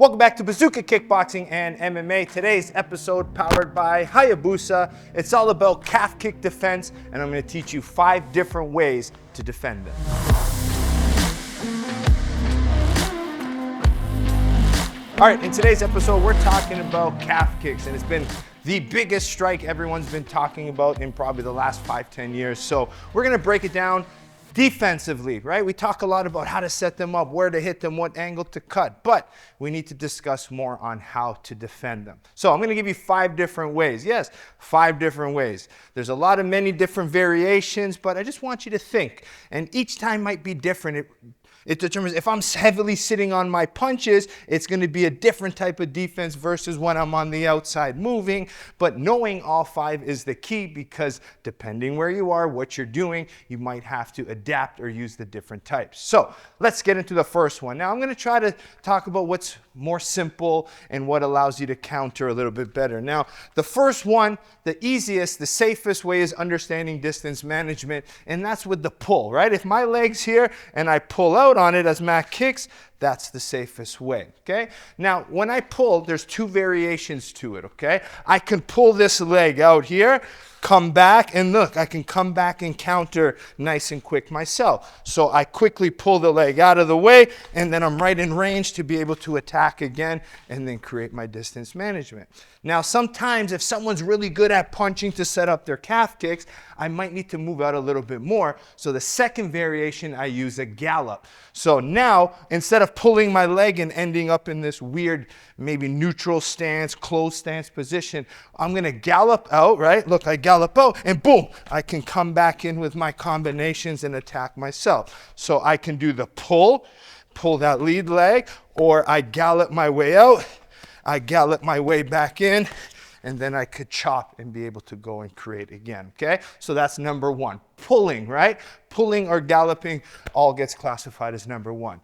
Welcome back to Bazooka Kickboxing and MMA. Today's episode powered by Hayabusa. It's all about calf kick defense, and I'm going to teach you 5 different ways to defend them. All right, in today's episode, we're talking about calf kicks, and it's been the biggest strike everyone's been talking about in probably the last 5-10 years. So we're going to break it down defensively, right? We talk a lot about how to set them up, where to hit them, what angle to cut, but we need to discuss more on how to defend them. So I'm going to give you 5 different ways. Yes, 5 different ways. There's a lot of many different variations, but I just want you to think, and each time might be different. It determines if I'm heavily sitting on my punches, it's going to be a different type of defense versus when I'm on the outside moving. But knowing all 5 is the key, because depending where you are, what you're doing, you might have to adapt or use the different types. So let's get into the first one. Now I'm going to try to talk about what's more simple and what allows you to counter a little bit better. Now, the first one, the easiest, the safest way is understanding distance management, and that's with the pull, right? If my leg's here and I pull out on it as Matt kicks, that's the safest way, okay? Now, when I pull, there's 2 variations to it, okay? I can pull this leg out here, come back, and look, I can come back and counter nice and quick myself. So I quickly pull the leg out of the way, and then I'm right in range to be able to attack again and then create my distance management. Now, sometimes if someone's really good at punching to set up their calf kicks, I might need to move out a little bit more. So the second variation, I use a gallop. So now, instead of pulling my leg and ending up in this weird, maybe neutral stance, closed stance position, I'm going to gallop out, right? Look, I gallop out, and boom, I can come back in with my combinations and attack myself. So I can do the pull that lead leg, or I gallop my way out, I gallop my way back in, and then I could chop and be able to go and create again, okay? So that's number 1. Pulling, right? Pulling or galloping all gets classified as number 1.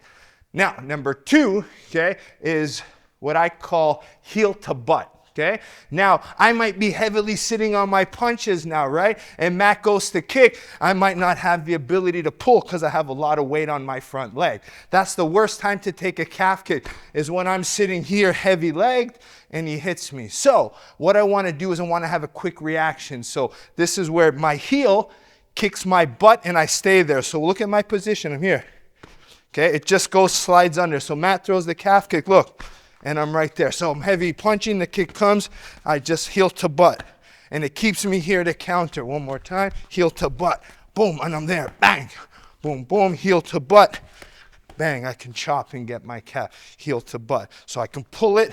Now, number 2, okay, is what I call heel to butt. Okay? Now, I might be heavily sitting on my punches now, right? And Matt goes to kick. I might not have the ability to pull because I have a lot of weight on my front leg. That's the worst time to take a calf kick, is when I'm sitting here heavy-legged and he hits me. So what I want to do is I want to have a quick reaction. So this is where my heel kicks my butt and I stay there. So look at my position. I'm here. Okay? It just slides under. So Matt throws the calf kick. Look. And I'm right there. So I'm heavy punching, the kick comes, I just heel to butt. And it keeps me here to counter. One more time, heel to butt, boom, and I'm there, bang, boom, boom, heel to butt, bang, I can chop and get my calf, heel to butt. So I can pull it,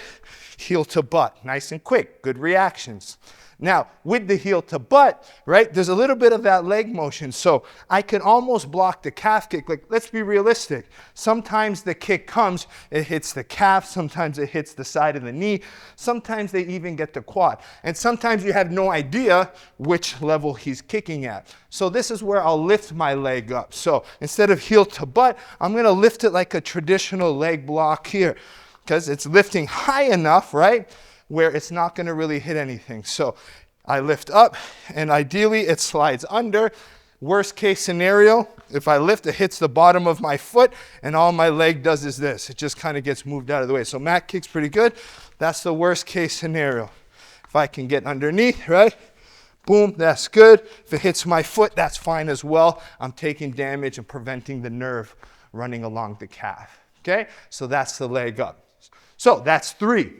heel to butt, nice and quick, good reactions. Now, with the heel to butt, right, there's a little bit of that leg motion. So I can almost block the calf kick. Like, let's be realistic. Sometimes the kick comes, it hits the calf. Sometimes it hits the side of the knee. Sometimes they even get the quad. And sometimes you have no idea which level he's kicking at. So this is where I'll lift my leg up. So instead of heel to butt, I'm going to lift it like a traditional leg block here, because it's lifting high enough, right, where it's not going to really hit anything. So I lift up, and ideally it slides under. Worst case scenario, if I lift, it hits the bottom of my foot, and all my leg does is this. It just kind of gets moved out of the way. So Matt kicks pretty good. That's the worst case scenario. If I can get underneath, right? Boom, that's good. If it hits my foot, that's fine as well. I'm taking damage and preventing the nerve running along the calf. Okay? So that's the leg up. So that's 3.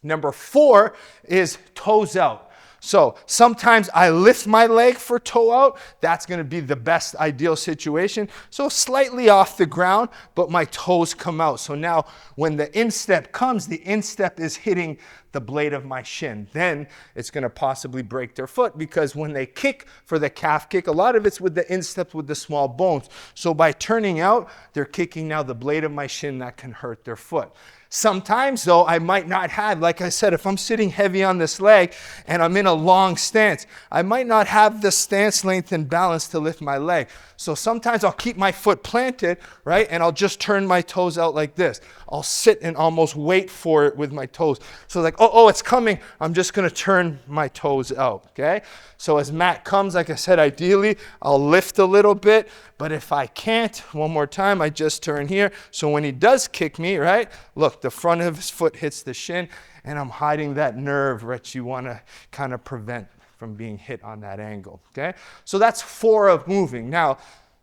Number 4 is toes out. So sometimes I lift my leg for toe out. That's going to be the best ideal situation. So slightly off the ground, but my toes come out. So now when the instep comes, the instep is hitting the blade of my shin. Then it's going to possibly break their foot, because when they kick for the calf kick, a lot of it's with the instep with the small bones. So by turning out, they're kicking now the blade of my shin. That can hurt their foot. Sometimes, though, I might not have, like I said, if I'm sitting heavy on this leg and I'm in a long stance, I might not have the stance length and balance to lift my leg. So sometimes I'll keep my foot planted, right, and I'll just turn my toes out like this. I'll sit and almost wait for it with my toes. So like, oh, it's coming. I'm just going to turn my toes out, okay? So as Matt comes, like I said, ideally, I'll lift a little bit. But if I can't, one more time, I just turn here. So when he does kick me, right, look, look, the front of his foot hits the shin, and I'm hiding that nerve that you want to kind of prevent from being hit on that angle, okay? So that's 4 of moving. Now,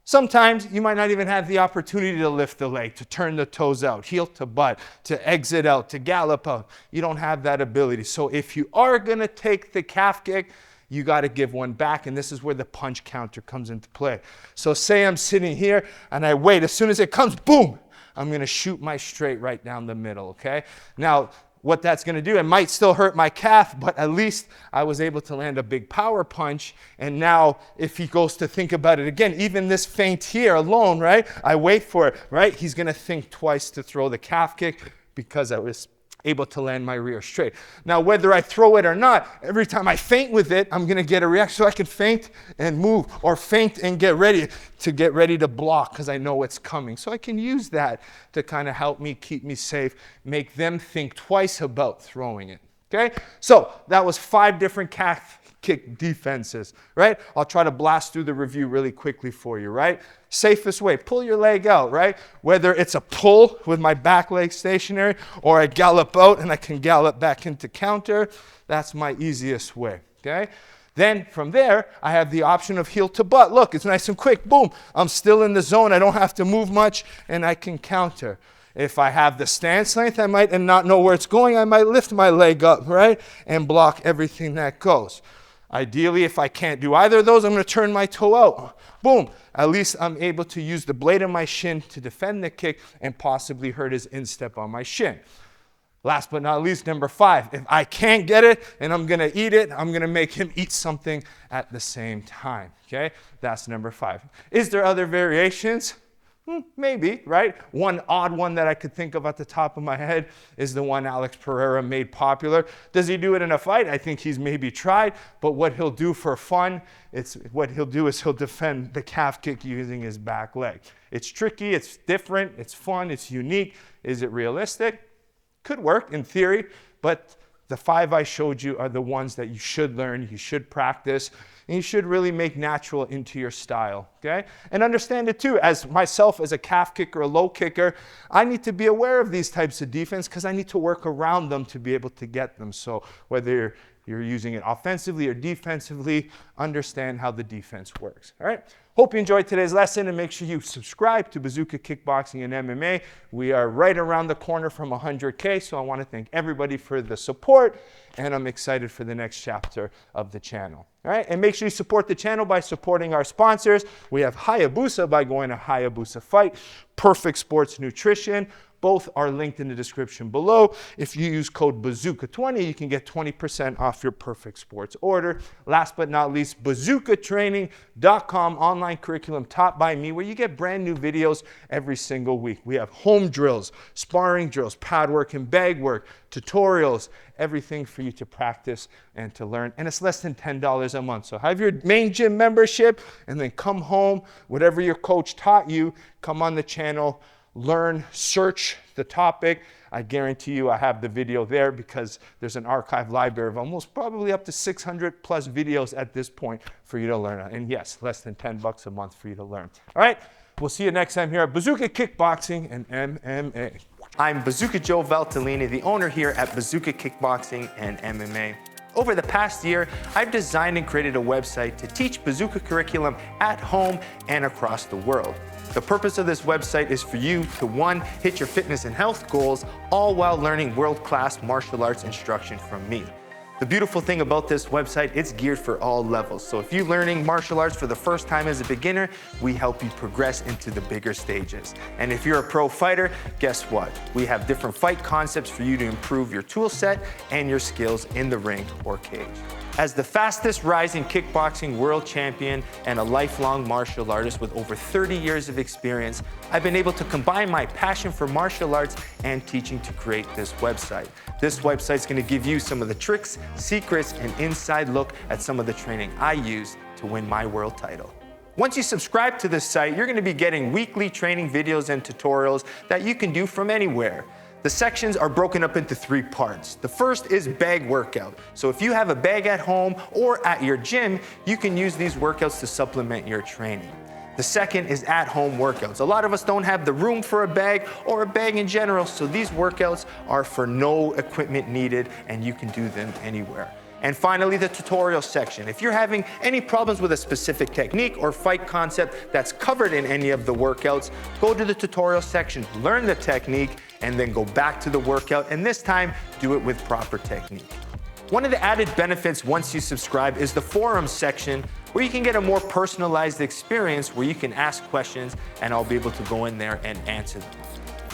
sometimes you might not even have the opportunity to lift the leg, to turn the toes out, heel to butt, to exit out, to gallop out. You don't have that ability. So if you are going to take the calf kick, you got to give one back, and this is where the punch counter comes into play. So say I'm sitting here and I wait. As soon as it comes, boom, I'm going to shoot my straight right down the middle, okay? Now, what that's going to do, it might still hurt my calf, but at least I was able to land a big power punch. And now if he goes to think about it again, even this feint here alone, right? I wait for it, right? He's going to think twice to throw the calf kick because I was able to land my rear straight. Now, whether I throw it or not, every time I feint with it, I'm going to get a reaction. So I can feint and move, or feint and get ready to block because I know it's coming. So I can use that to kind of help me, keep me safe, make them think twice about throwing it. Okay? So that was 5 different calf kick defenses, right? I'll try to blast through the review really quickly for you, right? Safest way, pull your leg out, right? Whether it's a pull with my back leg stationary, or I gallop out and I can gallop back into counter, that's my easiest way, okay? Then from there, I have the option of heel to butt. Look, it's nice and quick, boom. I'm still in the zone, I don't have to move much, and I can counter. If I have the stance length, I might, and not know where it's going, I might lift my leg up, right? And block everything that goes. Ideally, if I can't do either of those, I'm going to turn my toe out. Boom. At least I'm able to use the blade of my shin to defend the kick and possibly hurt his instep on my shin. Last but not least, number 5. If I can't get it and I'm going to eat it, I'm going to make him eat something at the same time. Okay? That's number 5. Is there other variations? Maybe, right? One odd one that I could think of at the top of my head is the one Alex Pereira made popular. Does he do it in a fight? I think he's maybe tried, but what he'll do for fun, what he'll do is he'll defend the calf kick using his back leg. It's tricky, it's different, it's fun, it's unique. Is it realistic? Could work in theory, but the 5 I showed you are the ones that you should learn, you should practice, and you should really make natural into your style, okay? And understand it too, as myself as a calf kicker, a low kicker, I need to be aware of these types of defense because I need to work around them to be able to get them. So whether you're using it offensively or defensively, understand how the defense works, all right? Hope you enjoyed today's lesson, and make sure you subscribe to Bazooka Kickboxing and MMA. We are right around the corner from 100K, so I want to thank everybody for the support, and I'm excited for the next chapter of the channel. All right, and make sure you support the channel by supporting our sponsors. We have Hayabusa by going to Hayabusa Fight, Perfect Sports Nutrition. Both are linked in the description below. If you use code Bazooka20, you can get 20% off your Perfect Sports order. Last but not least, bazookatraining.com, online curriculum taught by me, where you get brand new videos every single week. We have home drills, sparring drills, pad work and bag work, tutorials, everything for you to practice and to learn. And it's less than $10 a month. So have your main gym membership and then come home, whatever your coach taught you, come on the channel, learn, search the topic. I guarantee you I have the video there because there's an archive library of almost probably up to 600 plus videos at this point for you to learn. And yes, less than $10 a month for you to learn. All right, we'll see you next time here at Bazooka Kickboxing and MMA. I'm Bazooka Joe Valtellini, the owner here at Bazooka Kickboxing and MMA. Over the past year, I've designed and created a website to teach Bazooka curriculum at home and across the world. The purpose of this website is for you to, 1, hit your fitness and health goals, all while learning world-class martial arts instruction from me. The beautiful thing about this website, it's geared for all levels. So if you're learning martial arts for the first time as a beginner, we help you progress into the bigger stages. And if you're a pro fighter, guess what? We have different fight concepts for you to improve your tool set and your skills in the ring or cage. As the fastest rising kickboxing world champion and a lifelong martial artist with over 30 years of experience, I've been able to combine my passion for martial arts and teaching to create this website. This website's going to give you some of the tricks, secrets, and inside look at some of the training I use to win my world title. Once you subscribe to this site, you're going to be getting weekly training videos and tutorials that you can do from anywhere. The sections are broken up into 3 parts. The first is bag workout. So if you have a bag at home or at your gym, you can use these workouts to supplement your training. The second is at-home workouts. A lot of us don't have the room for a bag or a bag in general, so these workouts are for no equipment needed and you can do them anywhere. And finally, the tutorial section. If you're having any problems with a specific technique or fight concept that's covered in any of the workouts, go to the tutorial section, learn the technique, and then go back to the workout, and this time, do it with proper technique. One of the added benefits once you subscribe is the forums section, where you can get a more personalized experience where you can ask questions and I'll be able to go in there and answer them.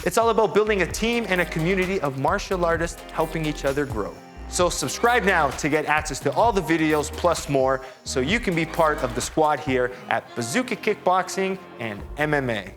It's all about building a team and a community of martial artists helping each other grow. So subscribe now to get access to all the videos plus more so you can be part of the squad here at Bazooka Kickboxing and MMA.